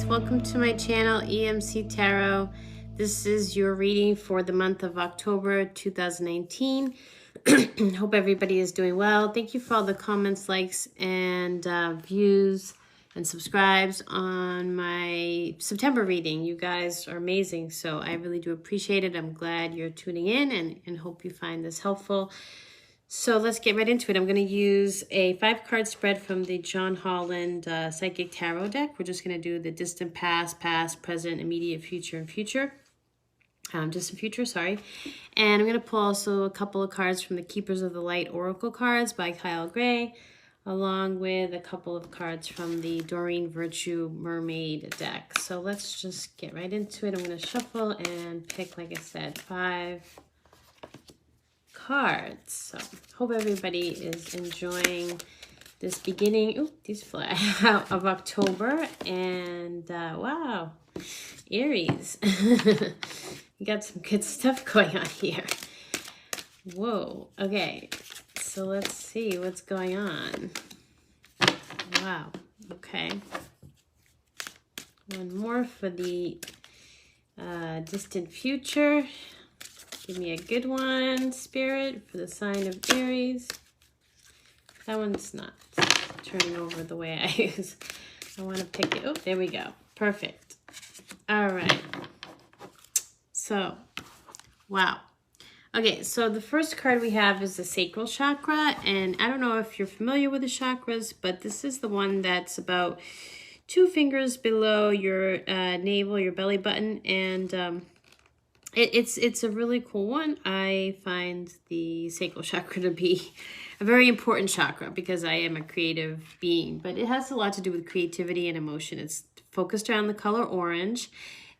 Aries, welcome to my channel EMC Tarot. This is your reading for the month of October 2019. Hope everybody is doing well. Thank you for all the comments, likes, and views and subscribes on my September reading. You guys are amazing, so I really do appreciate it. I'm glad you're tuning in and hope you find this helpful. So let's get right into it. I'm going to use a 5-card spread from the John Holland Psychic Tarot deck. We're just going to do the distant past, past, present, immediate, future, and future. Distant future, sorry. And I'm going to pull also a couple of cards from the Keepers of the Light Oracle cards by Kyle Gray, along with a couple of cards from the Doreen Virtue Mermaid deck. So let's just get right into it. I'm going to shuffle and pick, like I said, 5 cards. So hope everybody is enjoying this beginning, these fly out of October. And wow, Aries, you got some good stuff going on here. Whoa, okay, so let's see what's going on. Wow, okay, one more for the distant future. Give me a good one, Spirit, for the sign of Aries. That one's not turning over the way I use. I want to pick it. Oh, there we go. Perfect. All right. So, wow. Okay, so the first card we have is the sacral chakra. And I don't know if you're familiar with the chakras, but this is the one that's about 2 fingers below your navel, your belly button. And it's a really cool one. I find the sacral chakra to be a very important chakra because I am a creative being, but it has a lot to do with creativity and emotion. It's focused around the color orange,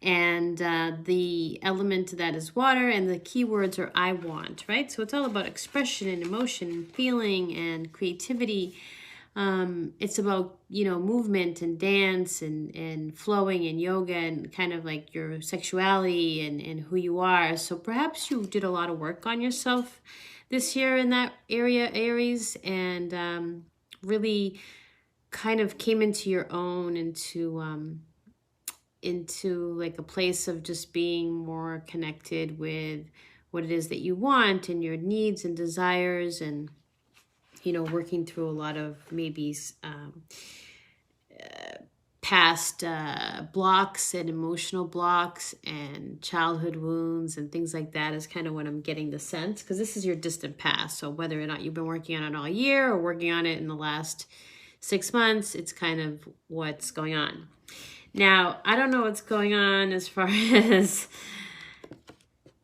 and the element that is water, and the keywords are I want, right? So it's all about expression and emotion and feeling and creativity. It's about, movement and dance and flowing and yoga and kind of like your sexuality and who you are. So perhaps you did a lot of work on yourself this year in that area, Aries, and really kind of came into your own, into like a place of just being more connected with what it is that you want and your needs and desires, and working through a lot of maybe past blocks and emotional blocks and childhood wounds and things like that is kind of what I'm getting the sense, because this is your distant past. So whether or not you've been working on it all year or working on it in the last 6 months, it's kind of what's going on. Now, I don't know what's going on as far as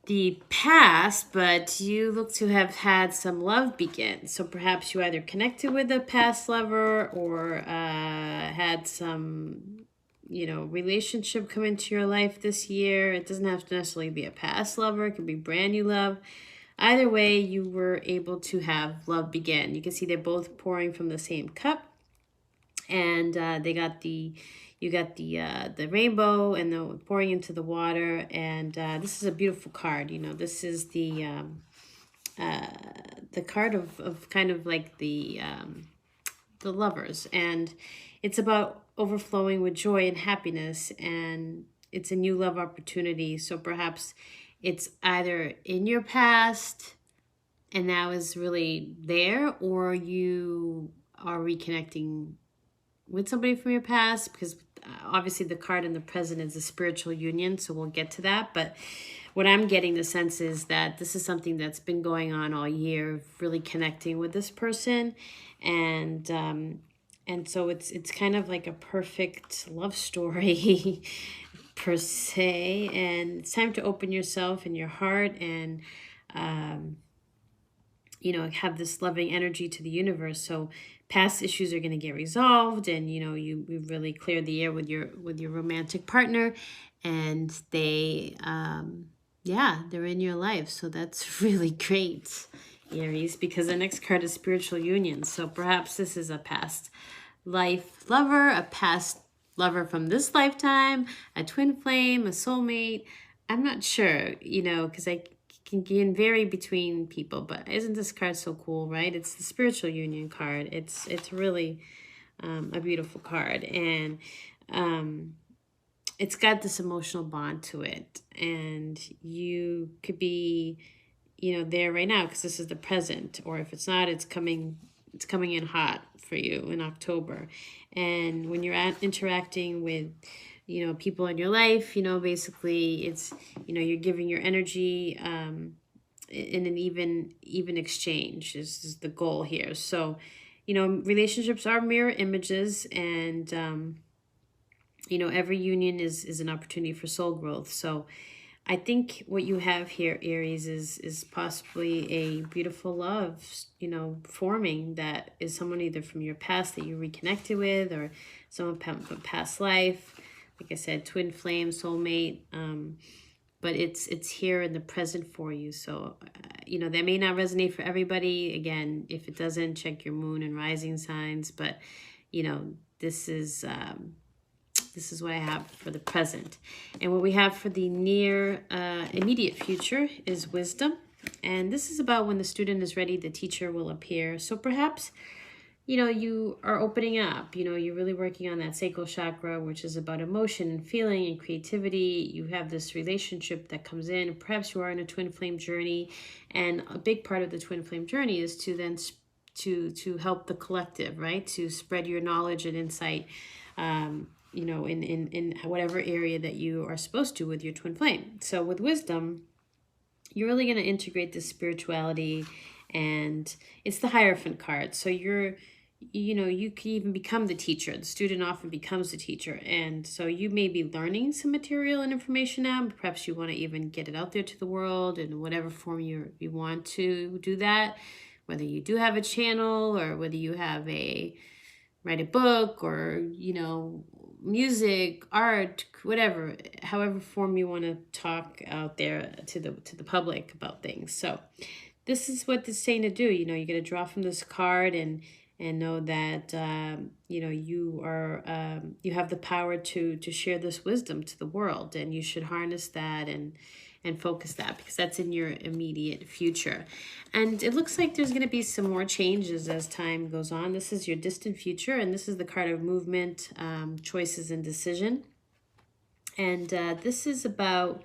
the past, but you look to have had some love begin. So perhaps you either connected with a past lover or had some, relationship come into your life this year. It doesn't have to necessarily be a past lover. It could be brand new love. Either way, you were able to have love begin. You can see they're both pouring from the same cup, and you got the rainbow and the pouring into the water, and this is a beautiful card. This is the card of kind of like the lovers, and it's about overflowing with joy and happiness, and it's a new love opportunity. So perhaps it's either in your past and now is really there, or you are reconnecting with somebody from your past, because obviously the card in the present is a spiritual union, so we'll get to that. But what I'm getting the sense is that this is something that's been going on all year, really connecting with this person, and so it's kind of like a perfect love story per se, and it's time to open yourself and your heart and have this loving energy to the universe. So past issues are going to get resolved, and you really cleared the air with your romantic partner, and they're in your life. So that's really great, Aries, because the next card is spiritual union. So perhaps this is a past life lover, a past lover from this lifetime, a twin flame, a soulmate. I'm not sure, because I can vary between people, but isn't this card so cool, right? It's the spiritual union card. It's really a beautiful card, and it's got this emotional bond to it, and you could be, you know, there right now because this is the present, or if it's not, it's coming in hot for you in October. And when you're interacting with, you know, people in your life, you know, basically it's, you know, you're giving your energy in an even exchange is the goal here. So, you know, relationships are mirror images, and you know, every union is an opportunity for soul growth. So I think what you have here, Aries, is possibly a beautiful love, you know, forming that is someone either from your past that you reconnected with, or someone from past life. Like I said, twin flame, soulmate. But it's here in the present for you. So, you know, that may not resonate for everybody. Again, if it doesn't, check your moon and rising signs. But, you know, this is what I have for the present. And what we have for the near immediate future is wisdom. And this is about when the student is ready, the teacher will appear. So perhaps, you know, you are opening up, you know, you're really working on that sacral chakra, which is about emotion and feeling and creativity. You have this relationship that comes in. Perhaps you are in a twin flame journey. And a big part of the twin flame journey is to then to help the collective, right? To spread your knowledge and insight, you know, in whatever area that you are supposed to with your twin flame. So with wisdom, you're really going to integrate this spirituality, and it's the Hierophant card. So you're, you know, you can even become the teacher. The student often becomes the teacher. And so you may be learning some material and information now, but perhaps you want to even get it out there to the world in whatever form you want to do that. Whether you do have a channel, or whether you have write a book, or, you know, music, art, whatever, however form you want to talk out there to the public about things. So this is what it's saying to do. You know, you're going to draw from this card and know that, you know, you are, you have the power to share this wisdom to the world, and you should harness that and focus that, because that's in your immediate future. And it looks like there's going to be some more changes as time goes on. This is your distant future, and this is the card of movement, choices, and decision. And this is about,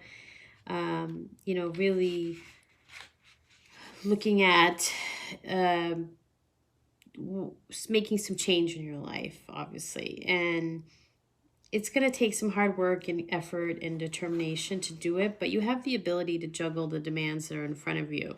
you know, really looking at making some change in your life, obviously. And it's going to take some hard work and effort and determination to do it, but you have the ability to juggle the demands that are in front of you,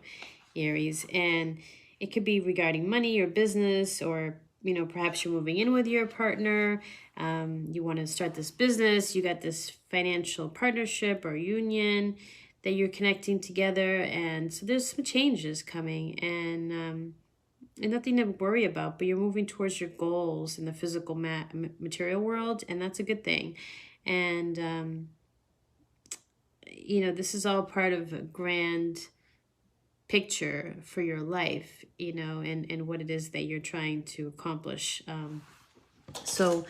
Aries. And it could be regarding money or business, or, you know, perhaps you're moving in with your partner. You want to start this business. You got this financial partnership or union that you're connecting together. And so there's some changes coming, and nothing to worry about, but you're moving towards your goals in the physical material world, and that's a good thing. And, you know, this is all part of a grand picture for your life, you know, and what it is that you're trying to accomplish. So,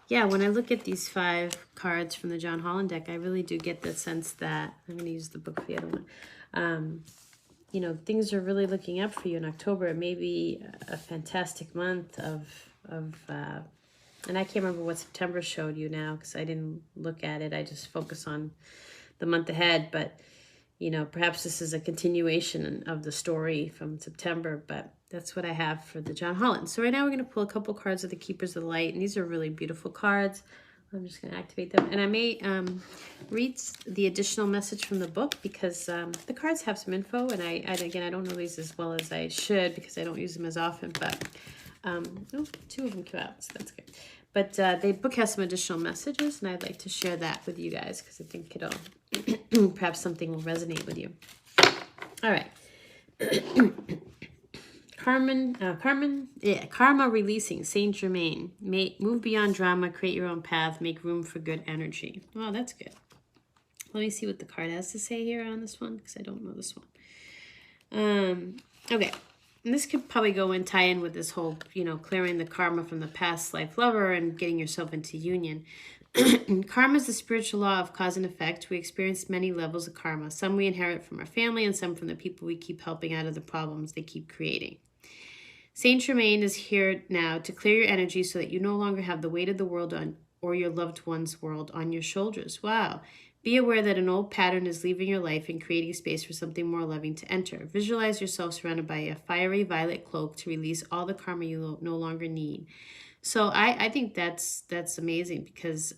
yeah, when I look at these 5 cards from the John Holland deck, I really do get the sense that, I'm going to use the book for the other one, you know, things are really looking up for you in October. It may be a fantastic month of and I can't remember what September showed you now, because I didn't look at it. I just focus on the month ahead. But, you know, perhaps this is a continuation of the story from September, but that's what I have for the John Holland. So right now we're going to pull a couple cards of the Keepers of the Light, and these are really beautiful cards. I'm just going to activate them. And I may read the additional message from the book, because the cards have some info. And again, I don't know these as well as I should, because I don't use them as often. But, oh, 2 of them came out, so that's good. But the book has some additional messages, and I'd like to share that with you guys, because I think it'll, perhaps something will resonate with you. All right. Karma releasing, Saint Germain. Move beyond drama, create your own path, make room for good energy. Oh, that's good. Let me see what the card has to say here on this one, because I don't know this one. Okay. And this could probably go and tie in with this whole, you know, clearing the karma from the past life lover and getting yourself into union. Karma is the spiritual law of cause and effect. We experience many levels of karma. Some we inherit from our family, and some from the people we keep helping out of the problems they keep creating. Saint Germain is here now to clear your energy so that you no longer have the weight of the world on or your loved one's world on your shoulders. Wow. Be aware that an old pattern is leaving your life and creating space for something more loving to enter. Visualize yourself surrounded by a fiery violet cloak to release all the karma you no longer need. So I think that's amazing because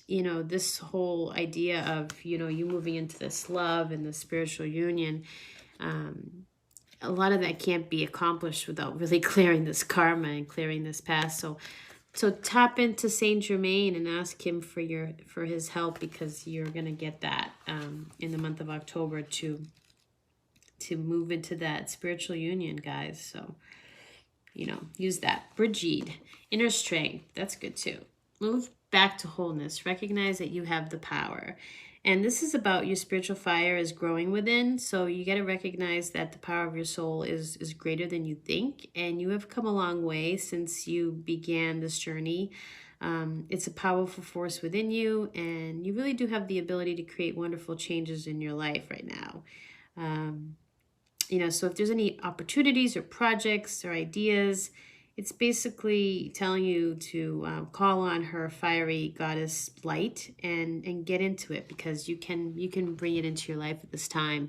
you know, this whole idea of, you know, you moving into this love and the spiritual union, a lot of that can't be accomplished without really clearing this karma and clearing this past. So tap into Saint Germain and ask him for his help, because you're gonna get that in the month of October to move into that spiritual union, guys. So, you know, use that. Brigitte, inner strength. That's good too. Move back to wholeness. Recognize that you have the power. And this is about your spiritual fire is growing within. So you got to recognize that the power of your soul is greater than you think. And you have come a long way since you began this journey. It's a powerful force within you. And you really do have the ability to create wonderful changes in your life right now. You know, so if there's any opportunities or projects or ideas, it's basically telling you to call on her fiery goddess light and get into it, because you can bring it into your life at this time.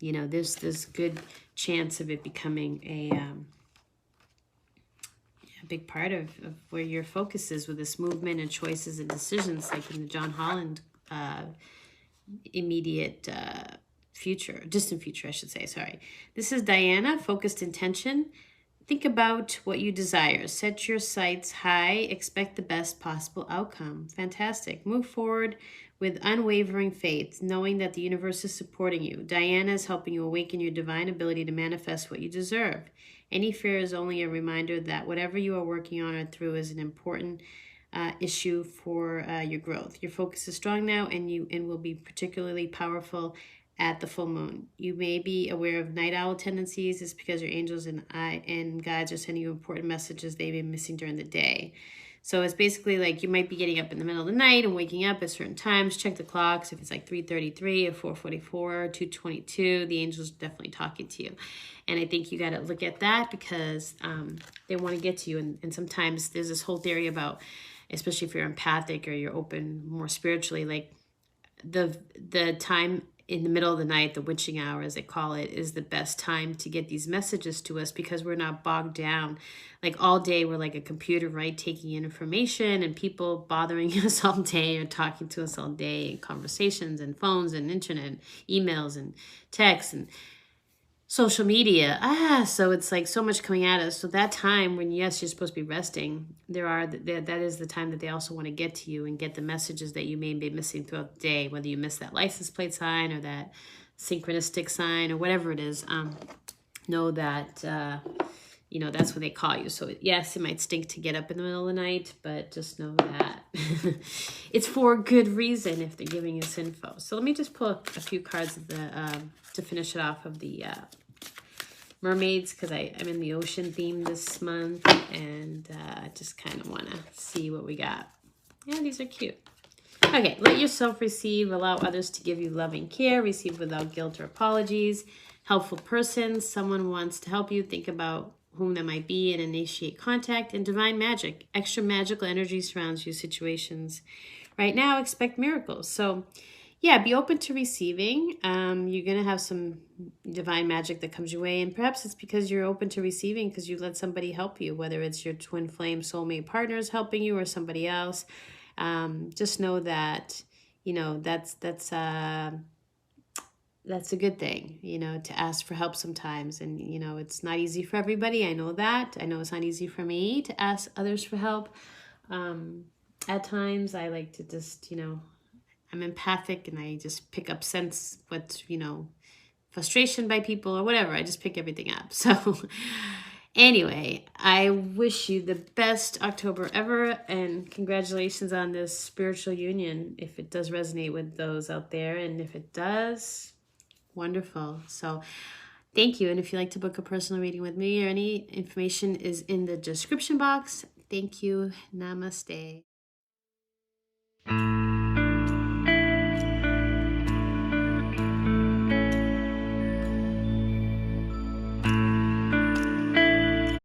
You know, there's this good chance of it becoming a big part of where your focus is with this movement and choices and decisions, like in the John Holland immediate future, distant future, I should say, sorry. This is Diana, focused intention. Think about what you desire. Set your sights high. Expect the best possible outcome. Fantastic. Move forward with unwavering faith, knowing that the universe is supporting you. Diana is helping you awaken your divine ability to manifest what you deserve. Any fear is only a reminder that whatever you are working on or through is an important issue for your growth. Your focus is strong now, and will be particularly powerful at the full moon. You may be aware of night owl tendencies. It's because your angels and guides are sending you important messages they've been missing during the day. So it's basically like you might be getting up in the middle of the night and waking up at certain times. Check the clocks. If it's like 3:33 or 4:44 or 2:22, the angels are definitely talking to you. And I think you got to look at that, because they want to get to you. And sometimes there's this whole theory about, especially if you're empathic or you're open more spiritually, like the time in the middle of the night, the witching hour, as they call it, is the best time to get these messages to us, because we're not bogged down. Like all day, we're like a computer, right? Taking in information and people bothering us all day or talking to us all day, and conversations and phones and internet, emails and texts and social media. So it's like so much coming at us. So that time when, yes, you're supposed to be resting, that is the time that they also want to get to you and get the messages that you may be missing throughout the day, whether you miss that license plate sign or that synchronistic sign or whatever it is. Know that, you know, that's what they call you. So yes, it might stink to get up in the middle of the night, but just know that it's for a good reason if they're giving us info. So let me just pull a few cards of the to finish it off of the mermaids, because I'm in the ocean theme this month, and I just kind of want to see what we got. Yeah, these are cute. Okay, let yourself receive. Allow others to give you loving care. Receive without guilt or apologies. Helpful person. Someone wants to help you. Think about whom that might be and initiate contact. And divine magic. Extra magical energy surrounds you situations. Right now, expect miracles. So yeah, be open to receiving. You're going to have some divine magic that comes your way. And perhaps it's because you're open to receiving because you let somebody help you, whether it's your twin flame soulmate partners helping you or somebody else. Just know that, you know, that's a good thing, you know, to ask for help sometimes. And, you know, it's not easy for everybody. I know that. I know it's not easy for me to ask others for help. At times I like to just, you know, I'm empathic and I just pick up sense what's, you know, frustration by people or whatever. I just pick everything up. So anyway, I wish you the best October ever, and congratulations on this spiritual union, if it does resonate with those out there. And if it does, wonderful. So thank you. And if you'd like to book a personal reading with me, or any information is in the description box. Thank you. Namaste.